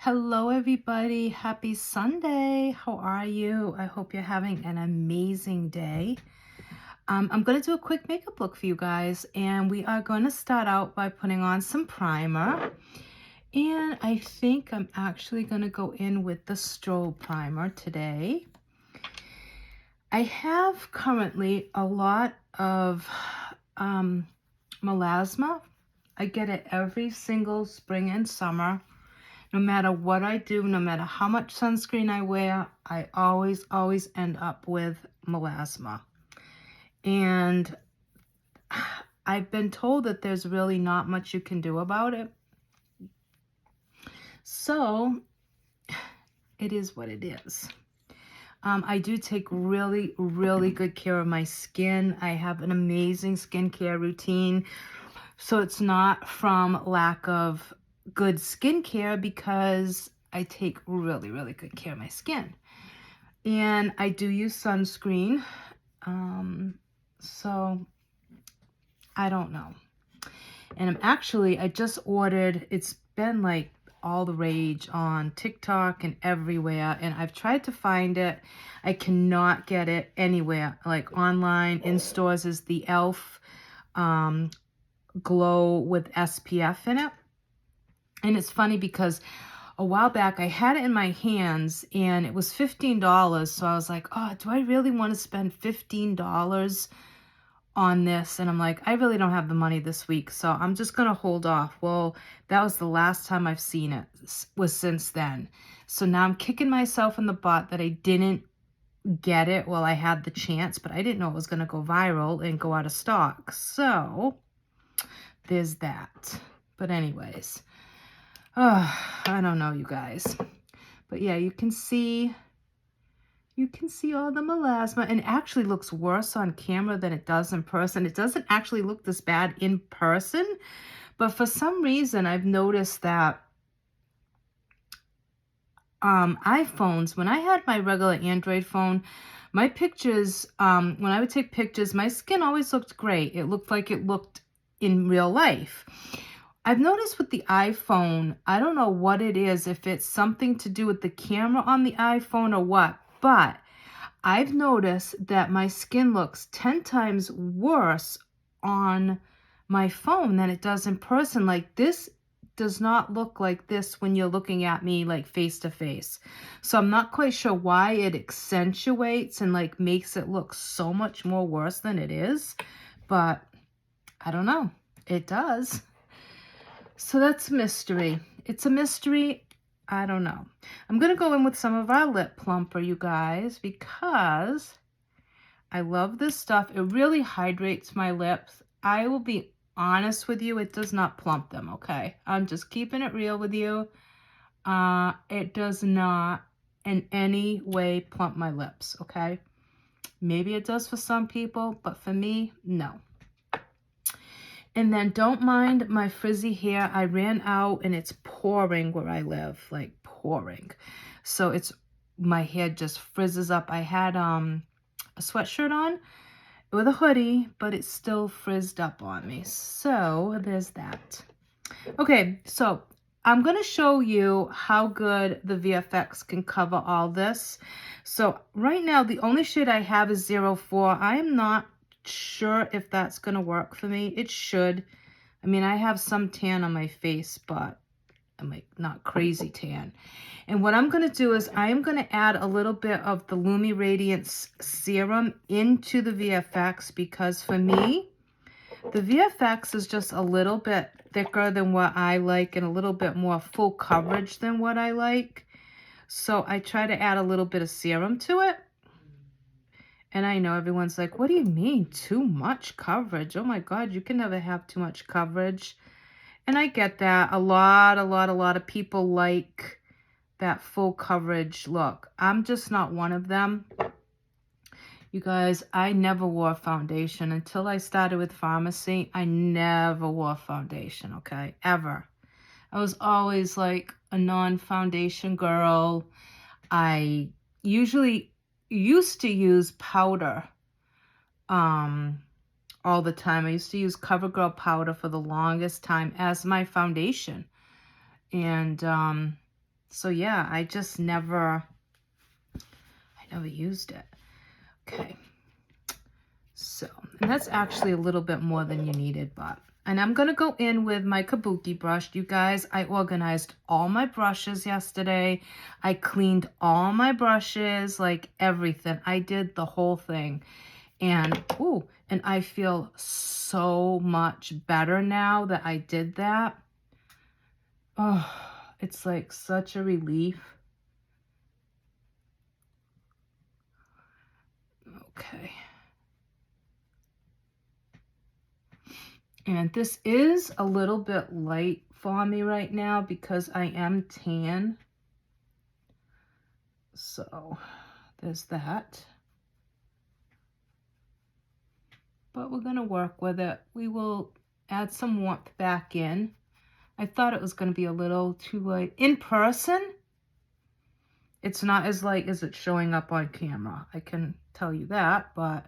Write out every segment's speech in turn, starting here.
Hello, everybody. Happy Sunday. How are you? I hope you're having an amazing day. I'm going to do a quick makeup look for you guys, and we are going to start out by putting on some primer. And I think I'm actually going to go in with the strobe primer today. I have currently a lot of melasma. I get it every single spring and summer. No matter what I do, no matter how much sunscreen I wear, I always end up with melasma. And I've been told that there's really not much you can do about it. So it is what it is. I do take really good care of my skin. I have an amazing skincare routine. So it's not from lack of good skincare, because I take really good care of my skin. And I do use sunscreen. So I don't know. And I just ordered, it's been like all the rage on TikTok and everywhere, and I've tried to find it. I cannot get it anywhere, like online. In stores is the e.l.f. Glow with SPF in it. And it's funny because a while back I had it in my hands and it was $15. So I was like, oh, do I really want to spend $15 on this? And I'm like, I really don't have the money this week, so I'm just going to hold off. Well, that was the last time I've seen it, was since then. So now I'm kicking myself in the butt that I didn't get it while I had the chance, but I didn't know it was going to go viral and go out of stock. So there's that. But anyways, I don't know, you guys. But yeah, you can see all the melasma, and it actually looks worse on camera than it does in person. It doesn't actually look this bad in person, but for some reason I've noticed that iPhones, when I had my regular Android phone, my pictures, when I would take pictures, my skin always looked great. It looked like it looked in real life. I've noticed with the iPhone, I don't know what it is, if it's something to do with the camera on the iPhone or what, but I've noticed that my skin looks 10 times worse on my phone than it does in person. Like, this does not look like this when you're looking at me like face to face. So I'm not quite sure why it accentuates and like makes it look so much more worse than it is, but I don't know. It does. So that's a mystery. It's a mystery. I don't know. I'm going to go in with some of our lip plumper, you guys, because I love this stuff. It really hydrates my lips. I will be honest with you, it does not plump them, okay? I'm just keeping it real with you. It does not in any way plump my lips, okay? Maybe it does for some people, but for me, no. And then don't mind my frizzy hair. I ran out and it's pouring where I live, like pouring. So my hair just frizzes up. I had a sweatshirt on with a hoodie, but it's still frizzed up on me. So there's that. Okay, so I'm going to show you how good the VFX can cover all this. So right now, the only shade I have is 04. I am not sure if that's going to work for me. It should. I mean, I have some tan on my face, but I'm like not crazy tan. And what I'm going to do is I am going to add a little bit of the Lumi Radiance Serum into the VFX, because for me, the VFX is just a little bit thicker than what I like and a little bit more full coverage than what I like. So I try to add a little bit of serum to it. And I know everyone's like, what do you mean too much coverage? Oh my God, you can never have too much coverage. And I get that. A lot of people like that full coverage look. I'm just not one of them. You guys, I never wore foundation until I started with pharmacy. I never wore foundation, okay? Ever. I was always like a non-foundation girl. I usually used to use powder all the time. I used to use CoverGirl powder for the longest time as my foundation. And So yeah, I never used it. Okay. So, and that's actually a little bit more than you needed, and I'm going to go in with my Kabuki brush. You guys, I organized all my brushes yesterday. I cleaned all my brushes, like everything. I did the whole thing. And, and I feel so much better now that I did that. Oh, it's like such a relief. Okay. And this is a little bit light for me right now because I am tan. So there's that. But we're going to work with it. We will add some warmth back in. I thought it was going to be a little too light. In person, it's not as light as it's showing up on camera. I can tell you that. But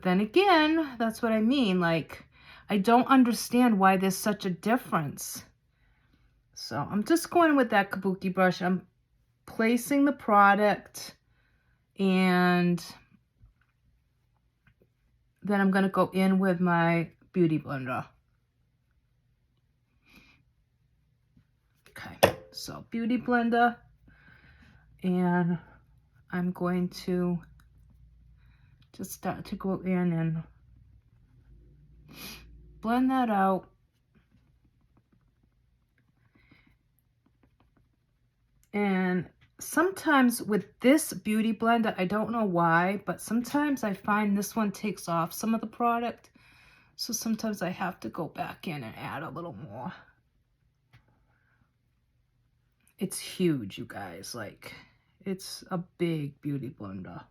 then again, that's what I mean. Like, I don't understand why there's such a difference. So I'm just going with that Kabuki brush. I'm placing the product, and then I'm going to go in with my Beauty Blender. Okay, so Beauty Blender, and I'm going to just start to go in and blend that out. And sometimes with this Beauty Blender, I don't know why, but sometimes I find this one takes off some of the product. So sometimes I have to go back in and add a little more. It's huge, you guys. Like, it's a big Beauty Blender.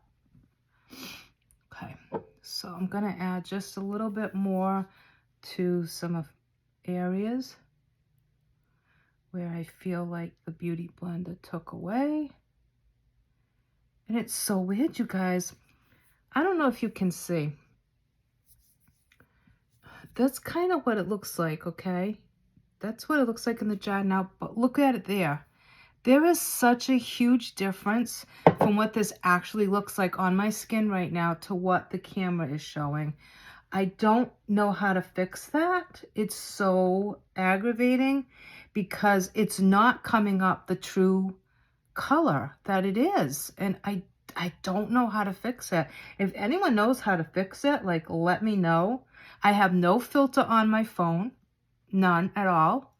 Okay, so I'm going to add just a little bit more to some of areas where I feel like the Beauty Blender took away. And it's so weird, you guys. I don't know if you can see. That's kind of what it looks like, okay? That's what it looks like in the jar now, but look at it there. There is such a huge difference from what this actually looks like on my skin right now to what the camera is showing. I don't know how to fix that. It's so aggravating because it's not coming up the true color that it is. And I don't know how to fix it. If anyone knows how to fix it, like, let me know. I have no filter on my phone. None at all.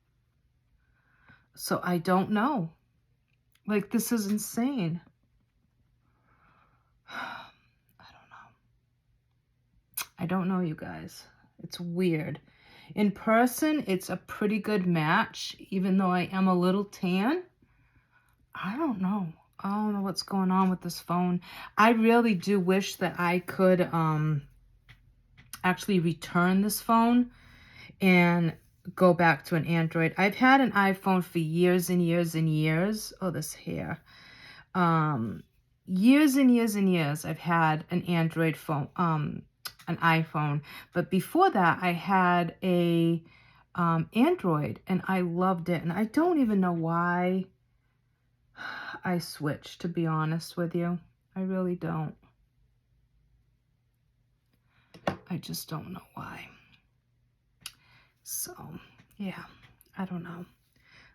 So I don't know. Like, this is insane. I don't know, you guys. It's weird. In person, it's a pretty good match, even though I am a little tan. I don't know. I don't know what's going on with this phone. I really do wish that I could actually return this phone and go back to an Android. I've had an iPhone for years and years and years. Oh, this hair. Years and years and years I've had an Android phone, an iPhone. But before that, I had a Android, and I loved it. And I don't even know why I switched, to be honest with you. I really don't. I just don't know why. So, yeah, I don't know.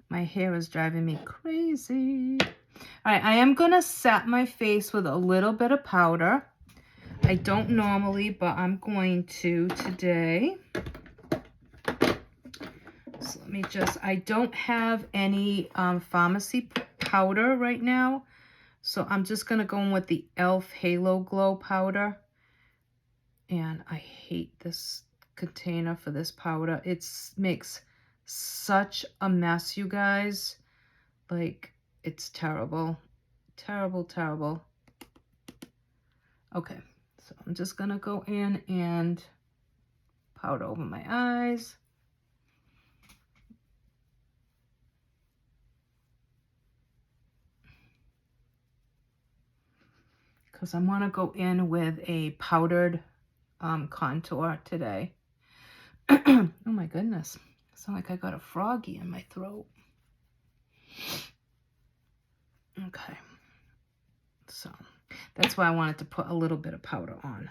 My hair is driving me crazy. All right, I am going to set my face with a little bit of powder. I don't normally, but I'm going to today. So let me just, I don't have any pharmacy powder right now. So I'm just going to go in with the e.l.f. Halo Glow powder. And I hate this container for this powder. It makes such a mess, you guys. Like, it's terrible. Terrible, terrible. Okay, so I'm just going to go in and powder over my eyes. Because I want to go in with a powdered contour today. Oh my goodness. I sound like I got a froggy in my throat. Okay. So that's why I wanted to put a little bit of powder on.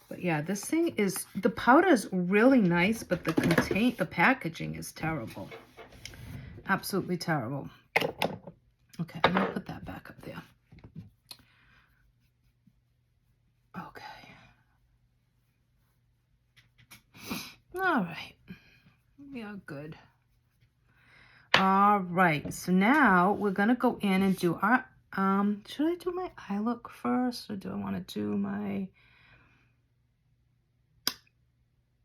But yeah, this thing is, the powder is really nice, but the packaging is terrible. Absolutely terrible. Okay, I'm gonna put that back up there. Okay. All right. We are good. All right. So now we're gonna go in and do our should I do my eye look first, or do I want to do my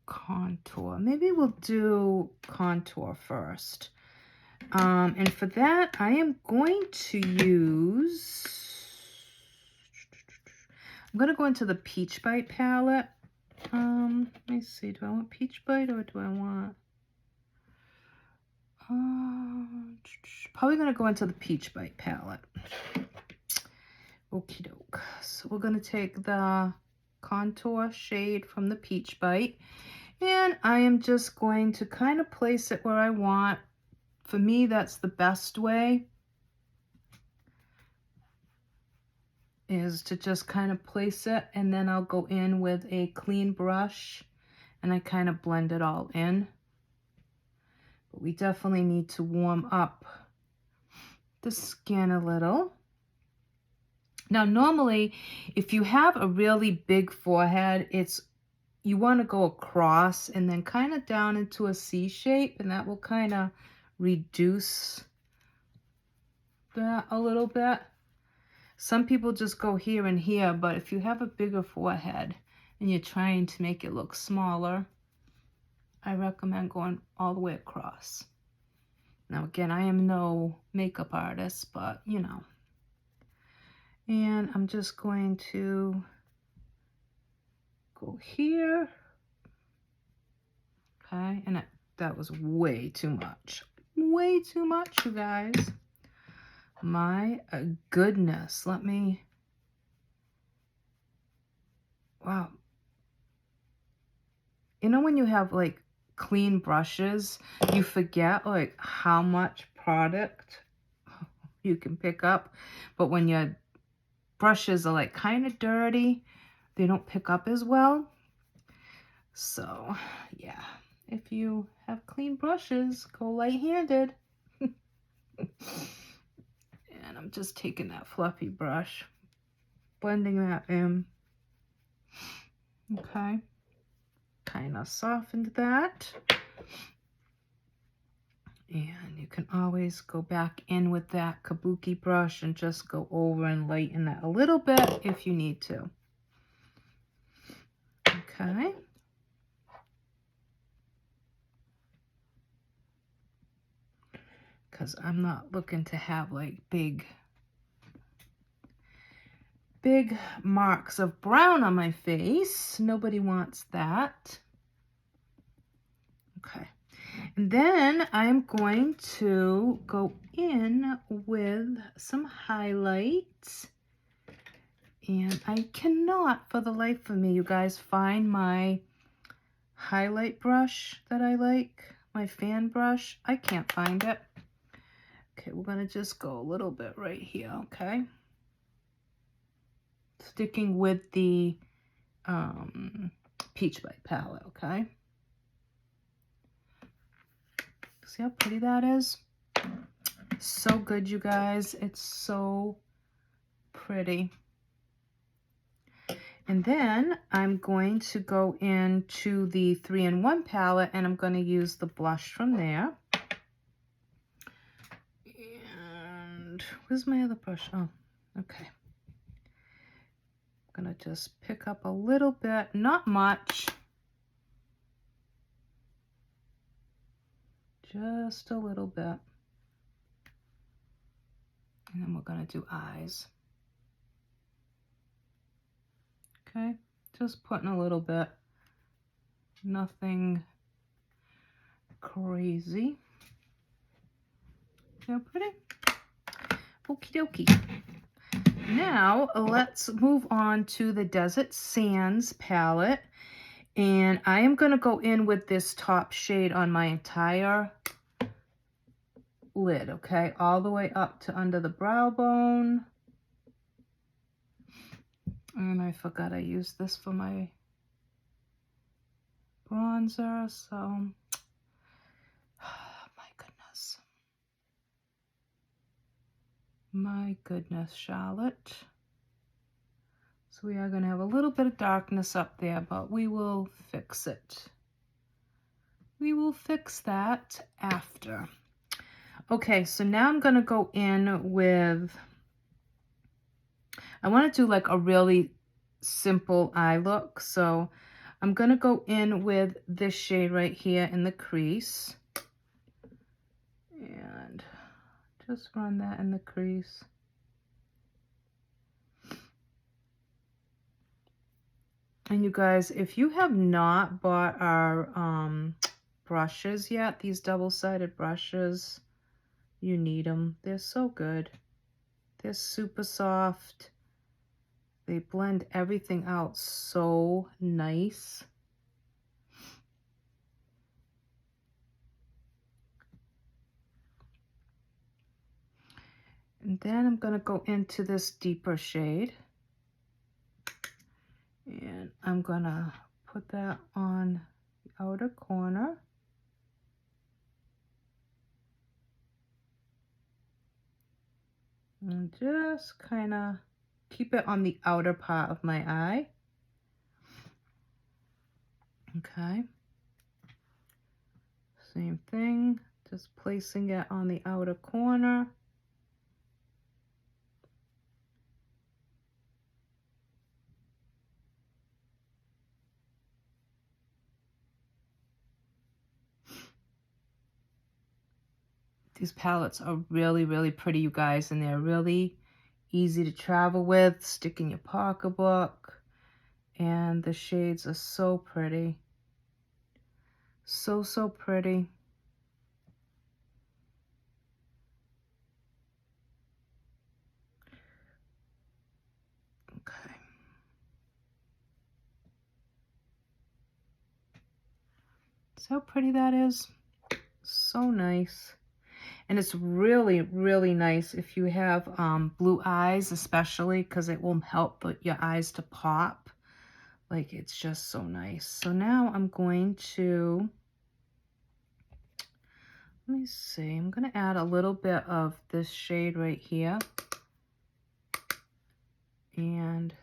contour? Maybe we'll do contour first. And for that, I am going to use, I'm going to go into the Peach Bite palette. Let me see, do I want Peach Bite or do I want, probably going to go into the Peach Bite palette. Okie doke. So we're going to take the contour shade from the Peach Bite, and I am just going to kind of place it where I want. For me, that's the best way, is to just kind of place it, and then I'll go in with a clean brush and I kind of blend it all in. But we definitely need to warm up the skin a little. Now, normally, if you have a really big forehead, you want to go across and then kind of down into a C shape, and that will kind of reduce that a little bit. Some people just go here and here, but if you have a bigger forehead and you're trying to make it look smaller, I recommend going all the way across. Now, again, I am no makeup artist, but you know. And I'm just going to go here. Okay, and that was way too much. Way too much, you guys. My goodness. Let me... Wow. You know when you have like clean brushes, you forget like how much product you can pick up. But when your brushes are like kind of dirty, they don't pick up as well. So yeah, if you have clean brushes, go light-handed. And I'm just taking that fluffy brush, blending that in. Okay, kind of softened that. And you can always go back in with that kabuki brush and just go over and lighten that a little bit if you need to. Okay. Because I'm not looking to have like big marks of brown on my face. Nobody wants that. Okay. And then I'm going to go in with some highlights. And I cannot, for the life of me, you guys, find my highlight brush that I like, my fan brush. I can't find it. Okay, we're going to just go a little bit right here, okay? Sticking with the Peach Bite palette, okay? See how pretty that is? So good, you guys. It's so pretty. And then I'm going to go into the 3-in-1 palette, and I'm going to use the blush from there. And where's my other brush? Oh, okay. I'm going to just pick up a little bit, not much. Just a little bit. And then we're going to do eyes. Okay, just putting a little bit. Nothing crazy. How pretty? Okie dokie. Now let's move on to the Desert Sands palette. And I am going to go in with this top shade on my entire lid, okay? All the way up to under the brow bone. And I forgot I used this for my bronzer, so my goodness. My goodness, Charlotte. So we are going to have a little bit of darkness up there, but we will fix it. We will fix that after. Okay, so now I'm going to go in with, I want to do like a really simple eye look. So I'm going to go in with this shade right here in the crease. And just run that in the crease. And you guys, if you have not bought our brushes yet, these double-sided brushes, you need them. They're so good. They're super soft. They blend everything out so nice. And then I'm going to go into this deeper shade. And I'm going to put that on the outer corner. And just kind of keep it on the outer part of my eye. Okay. Same thing, just placing it on the outer corner. These palettes are really, really pretty, you guys, and they're really easy to travel with, stick in your pocketbook, and the shades are so pretty. So, so pretty. Okay. See how pretty that is? So nice. And it's really, really nice if you have blue eyes, especially, because it will help your eyes to pop. Like, it's just so nice. So now I'm going to, let me see, I'm going to add a little bit of this shade right here. And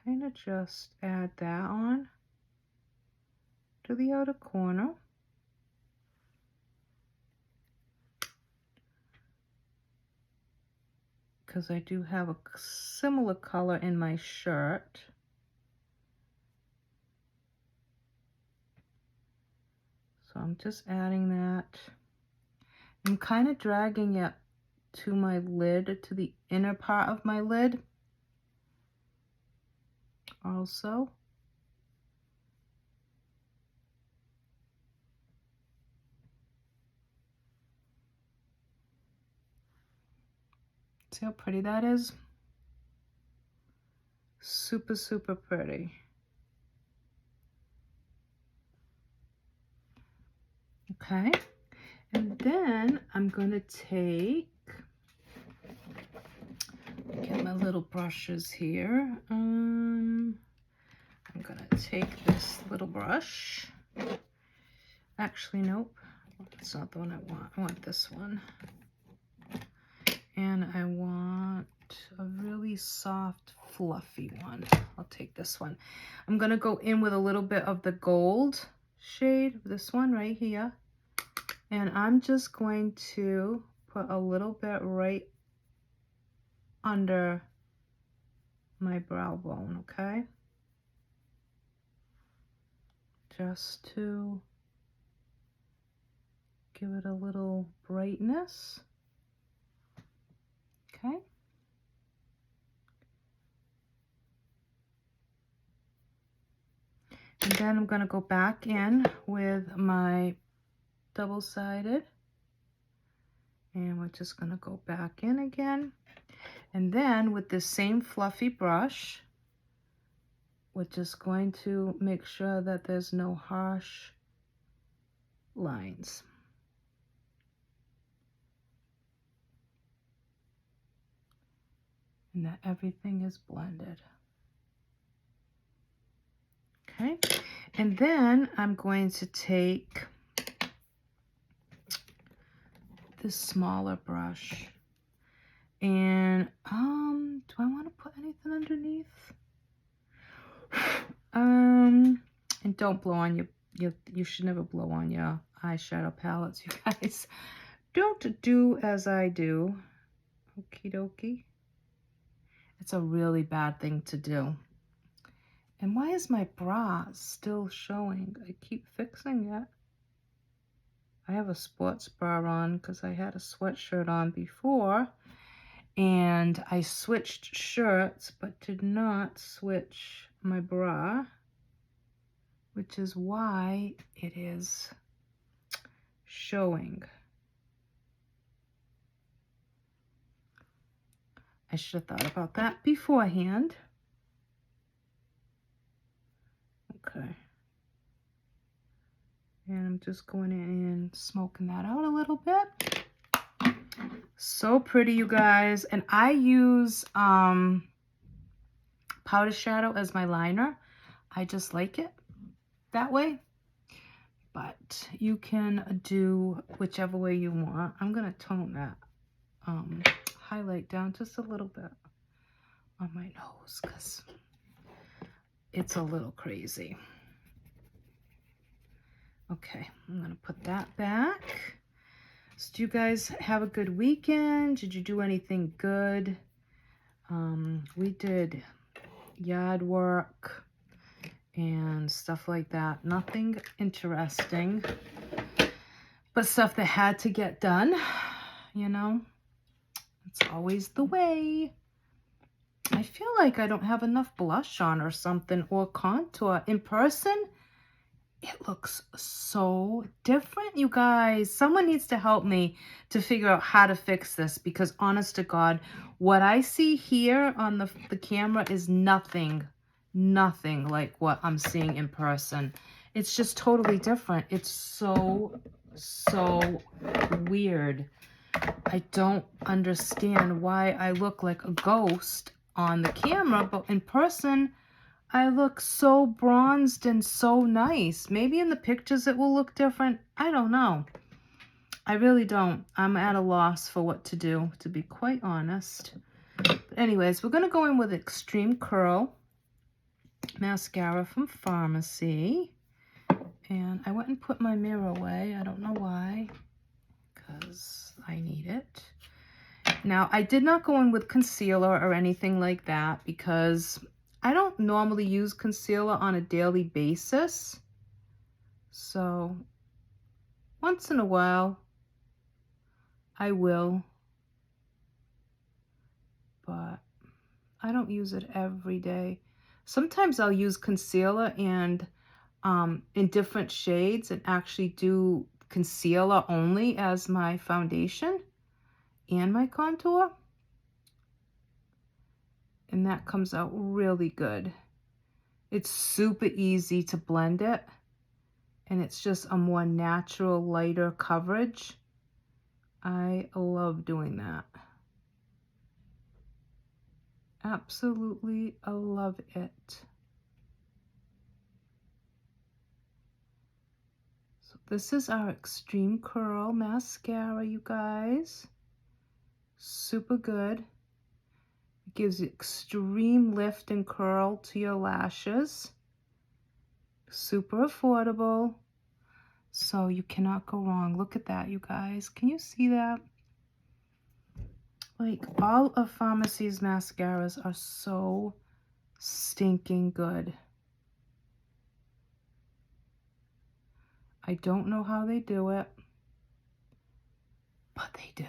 kind of just add that on to the outer corner. Because I do have a similar color in my shirt. So I'm just adding that. I'm kind of dragging it to my lid, to the inner part of my lid also. See how pretty that is? Super, super pretty. Okay, and then I'm gonna get my little brushes here. I'm gonna take this little brush. Actually, nope, that's not the one I want. I want this one. And I want a really soft, fluffy one. I'll take this one. I'm gonna go in with a little bit of the gold shade, this one right here. And I'm just going to put a little bit right under my brow bone, okay? Just to give it a little brightness, okay? And then I'm gonna go back in with my double-sided, and we're just gonna go back in again. And then with the same fluffy brush, we're just going to make sure that there's no harsh lines. and that everything is blended. Okay, and then I'm going to take this smaller brush, and do I want to put anything underneath? And don't blow on you should never blow on your eyeshadow palettes, you guys. Don't do as I do. Okie dokie. It's a really bad thing to do. And why is my bra still showing? I keep fixing it. I have a sports bra on because I had a sweatshirt on before. And I switched shirts but did not switch my bra, which is why it is showing. I should have thought about that beforehand. Okay. And I'm just going in and smoking that out a little bit. So pretty, you guys. And I use powder shadow as my liner. I just like it that way. But you can do whichever way you want. I'm going to tone that highlight down just a little bit on my nose because it's a little crazy. Okay, I'm going to put that back. So do you guys have a good weekend? Did you do anything good? We did yard work and stuff like that. Nothing interesting, but stuff that had to get done, you know. It's always the way. I feel like I don't have enough blush on or something, or contour. In person, it looks so different, you guys. Someone needs to help me to figure out how to fix this, because honest to God, what I see here on the camera is nothing like what I'm seeing in person. It's just totally different. It's so weird. I don't understand why I look like a ghost on the camera, but in person, I look so bronzed and so nice. Maybe in the pictures it will look different. I don't know. I really don't. I'm at a loss for what to do, to be quite honest. But anyways, we're going to go in with Extreme Curl mascara from Pharmacy. And I went and put my mirror away. I don't know why, because I need it. Now, I did not go in with concealer or anything like that because I don't normally use concealer on a daily basis. So, once in a while, I will. But I don't use it every day. Sometimes I'll use concealer and in different shades and actually do concealer only as my foundation and my contour. And that comes out really good. It's super easy to blend it. And it's just a more natural, lighter coverage. I love doing that. Absolutely love it. So this is our Extreme Curl mascara, you guys. Super good. It gives extreme lift and curl to your lashes. Super affordable. So you cannot go wrong. Look at that, you guys. Can you see that? Like, all of Pharmacy's mascaras are so stinking good. I don't know how they do it, but they do.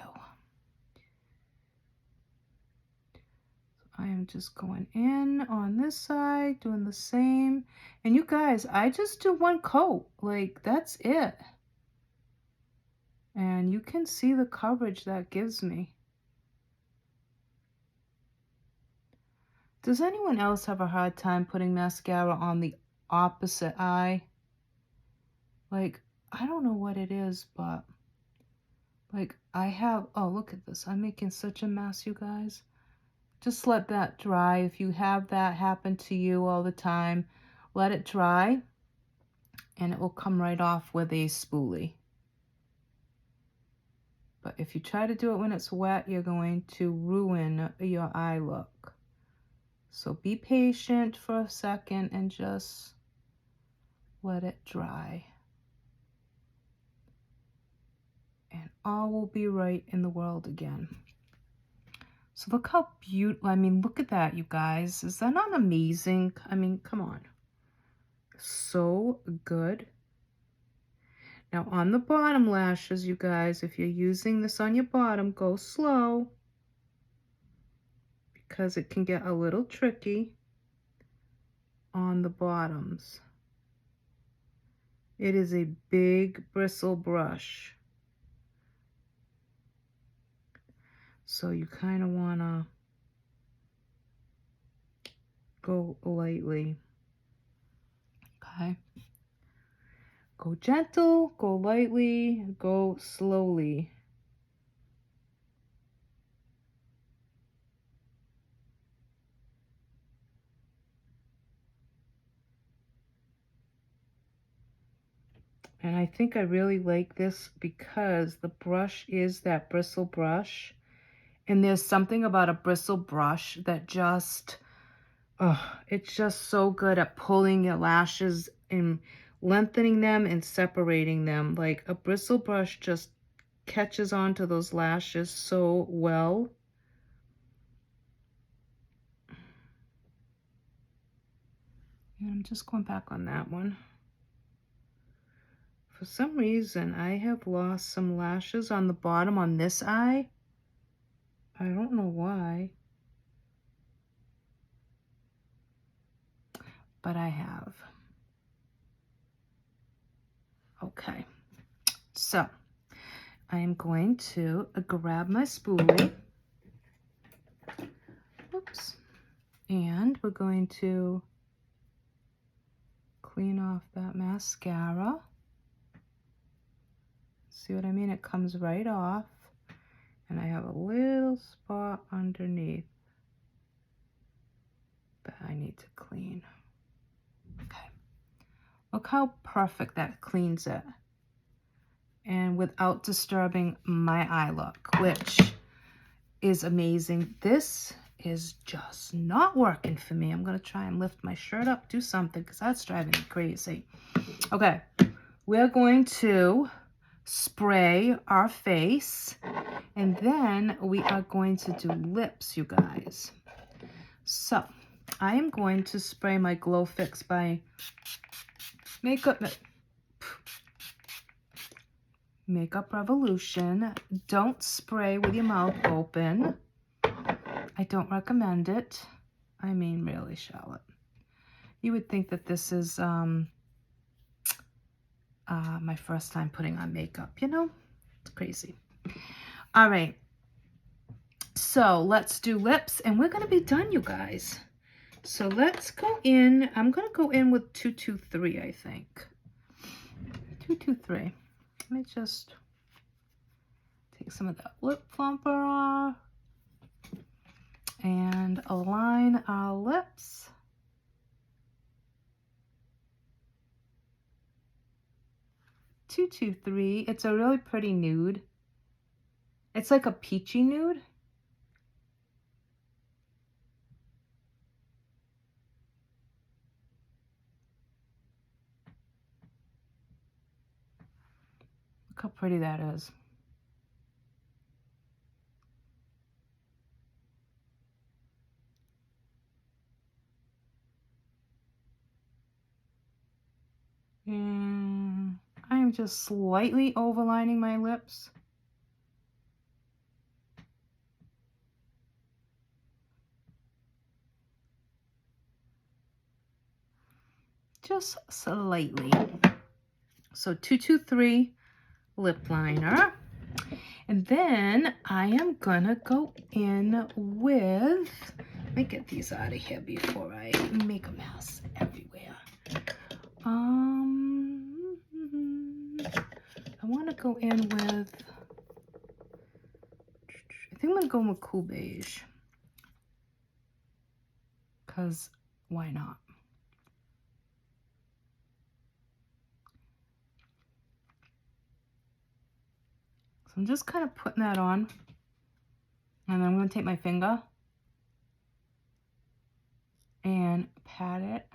I am just going in on this side, doing the same. And you guys, I just do one coat. Like, that's it. And you can see the coverage that gives me. Does anyone else have a hard time putting mascara on the opposite eye? Like, I don't know what it is, but like I have, oh, look at this. I'm making such a mess, you guys. Just let that dry. If you have that happen to you all the time, let it dry and it will come right off with a spoolie. But if you try to do it when it's wet, you're going to ruin your eye look. So be patient for a second and just let it dry. And all will be right in the world again. So look how beautiful, I mean, look at that, you guys. Is that not amazing? I mean, come on. So good. Now on the bottom lashes, you guys, if you're using this on your bottom, go slow because it can get a little tricky on the bottoms. It is a big bristle brush. So you kind of want to go lightly. Okay. Go gentle, go lightly, go slowly. And I think I really like this because the brush is that bristle brush. And there's something about a bristle brush that just, oh, it's just so good at pulling your lashes and lengthening them and separating them. Like a bristle brush just catches onto those lashes so well. And I'm just going back on that one. For some reason, I have lost some lashes on the bottom on this eye. I don't know why, but I have. Okay, so I am going to grab my spoolie. Whoops. And we're going to clean off that mascara. See what I mean? It comes right off. And I have a little spot underneath that I need to clean. Okay. Look how perfect that cleans it. And without disturbing my eye look, which is amazing. This is just not working for me. I'm going to try and lift my shirt up, do something, because that's driving me crazy. Okay, we're going to spray our face, and then we are going to do lips, you guys. So I am going to spray my Glow Fix by Makeup Revolution. Don't spray with your mouth open. I don't recommend it. I mean, really, Charlotte. You would think that this is my first time putting on makeup, you know? It's crazy. All right. So let's do lips, and we're going to be done, you guys. So let's go in. I'm going to go in with 223, I think. 223. Let me just take some of that lip plumper off and align our lips. Two, 223. It's a really pretty nude. It's like a peachy nude. Look how pretty that is. And I'm just slightly overlining my lips. Just slightly. So 223 lip liner. And then I am gonna go in with, let me get these out of here before I make a mess everywhere. I want to go in with, I think I'm gonna go with Cool Beige. because why not? So I'm just kind of putting that on, and I'm going to take my finger and pat it.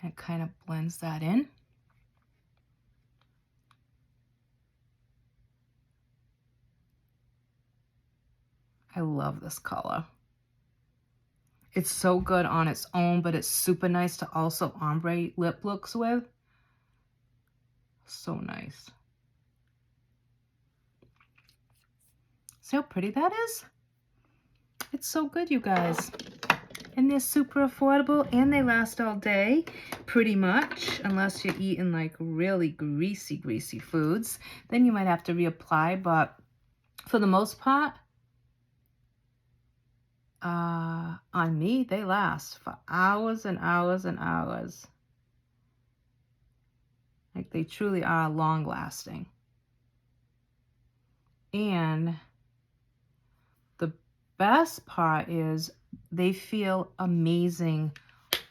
And it kind of blends that in. I love this color. It's so good on its own, but it's super nice to also ombre lip looks with. So nice. See how pretty that is? It's so good, you guys. And they're super affordable, and they last all day, pretty much, unless you're eating like really greasy foods. Then you might have to reapply, but for the most part, on me, they last for hours and hours and hours. Like, they truly are long lasting. And the best part is they feel amazing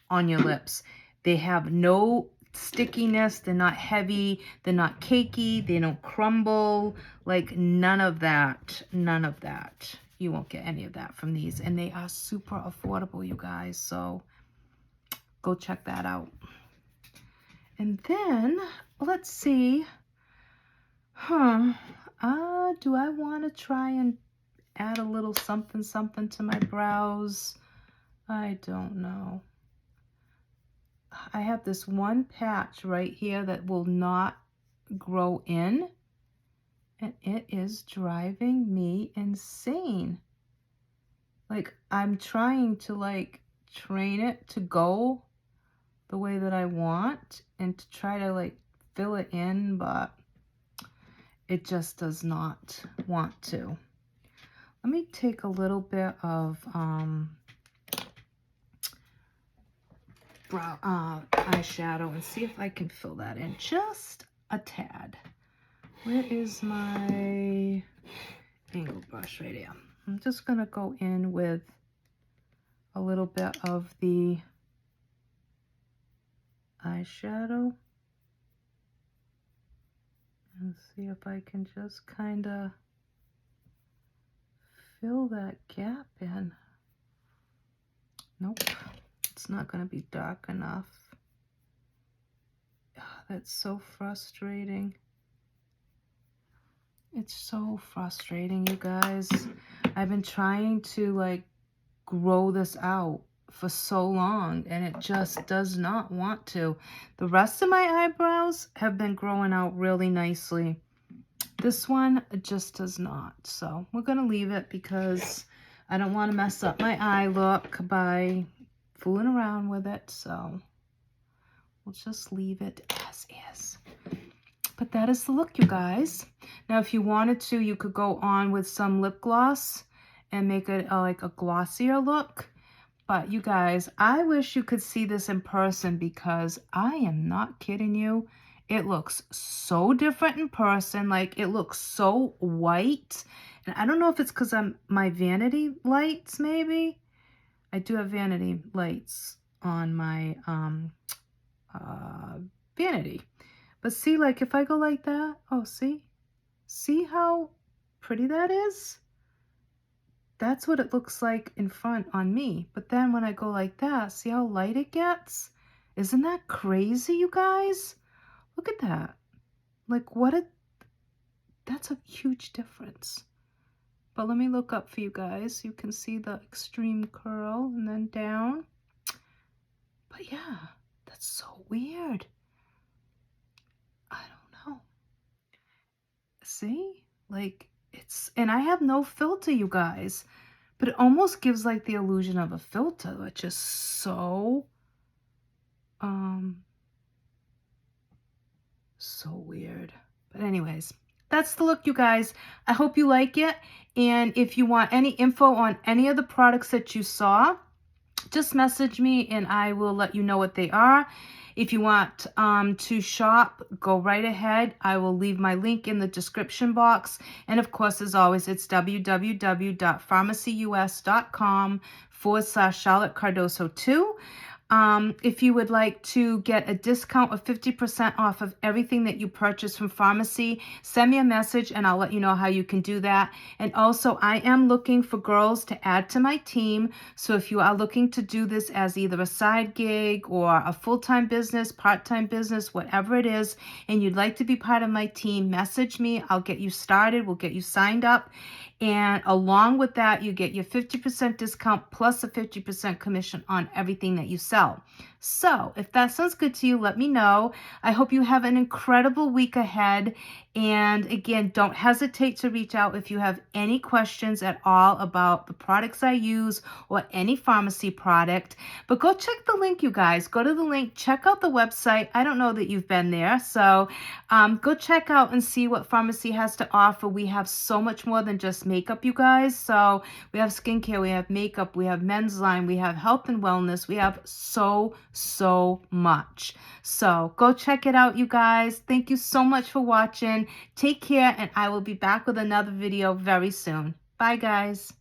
on your lips. They have no stickiness. They're not heavy. They're not cakey. They don't crumble. Like, none of that. None of that. You won't get any of that from these. And they are super affordable, you guys. So go check that out. And then, let's see. Do I want to try and add a little something to my brows? I don't know. I have this one patch right here that will not grow in, and it is driving me insane. Like, I'm trying to like train it to go the way that I want and to try to like fill it in, but it just does not want to. Let me take a little bit of eyeshadow and see if I can fill that in just a tad. Where is my angle brush? Right here. I'm just gonna go in with a little bit of the eyeshadow and see if I can just kind of fill that gap in. Nope, it's not going to be dark enough. That's so frustrating. It's so frustrating, you guys. I've been trying to like grow this out for so long, and it just does not want to. The rest of my eyebrows have been growing out really nicely. This one just does not. So we're going to leave it because I don't want to mess up my eye look by fooling around with it. So we'll just leave it as is. But that is the look, you guys. Now, if you wanted to, you could go on with some lip gloss and make it like a glossier look. But you guys, I wish you could see this in person because I am not kidding you. It looks so different in person. Like, it looks so white. And I don't know if it's because I'm my vanity lights, maybe. I do have vanity lights on my vanity. But see, like, if I go like that, oh, see? See how pretty that is? That's what it looks like in front on me. But then when I go like that, see how light it gets? Isn't that crazy, you guys? Look at that. Like, that's a huge difference. But let me look up for you guys. You can see the extreme curl and then down. But yeah, that's so weird. I don't know. See? Like, and I have no filter, you guys. But it almost gives like the illusion of a filter, which is so, so weird. But anyways, that's the look, you guys. I hope you like it. And if you want any info on any of the products that you saw, just message me and I will let you know what they are. If you want to shop, go right ahead. I will leave my link in the description box. And of course, as always, it's www.pharmacyus.com/Charlotte Cardoso 2. If you would like to get a discount of 50% off of everything that you purchase from Pharmacy, send me a message and I'll let you know how you can do that. And also, I am looking for girls to add to my team. So if you are looking to do this as either a side gig or a full-time business, part-time business, whatever it is, and you'd like to be part of my team, message me. I'll get you started. We'll get you signed up. And along with that, you get your 50% discount plus a 50% commission on everything that you sell. So if that sounds good to you, let me know. I hope you have an incredible week ahead. And again, don't hesitate to reach out if you have any questions at all about the products I use or any pharmacy product. But go check the link, you guys. Go to the link, check out the website. I don't know that you've been there. So go check out and see what Pharmacy has to offer. We have so much more than just makeup, you guys. So we have skincare, we have makeup, we have men's line, we have health and wellness. We have so much. So go check it out, you guys. Thank you so much for watching. Take care, and I will be back with another video very soon. Bye, guys.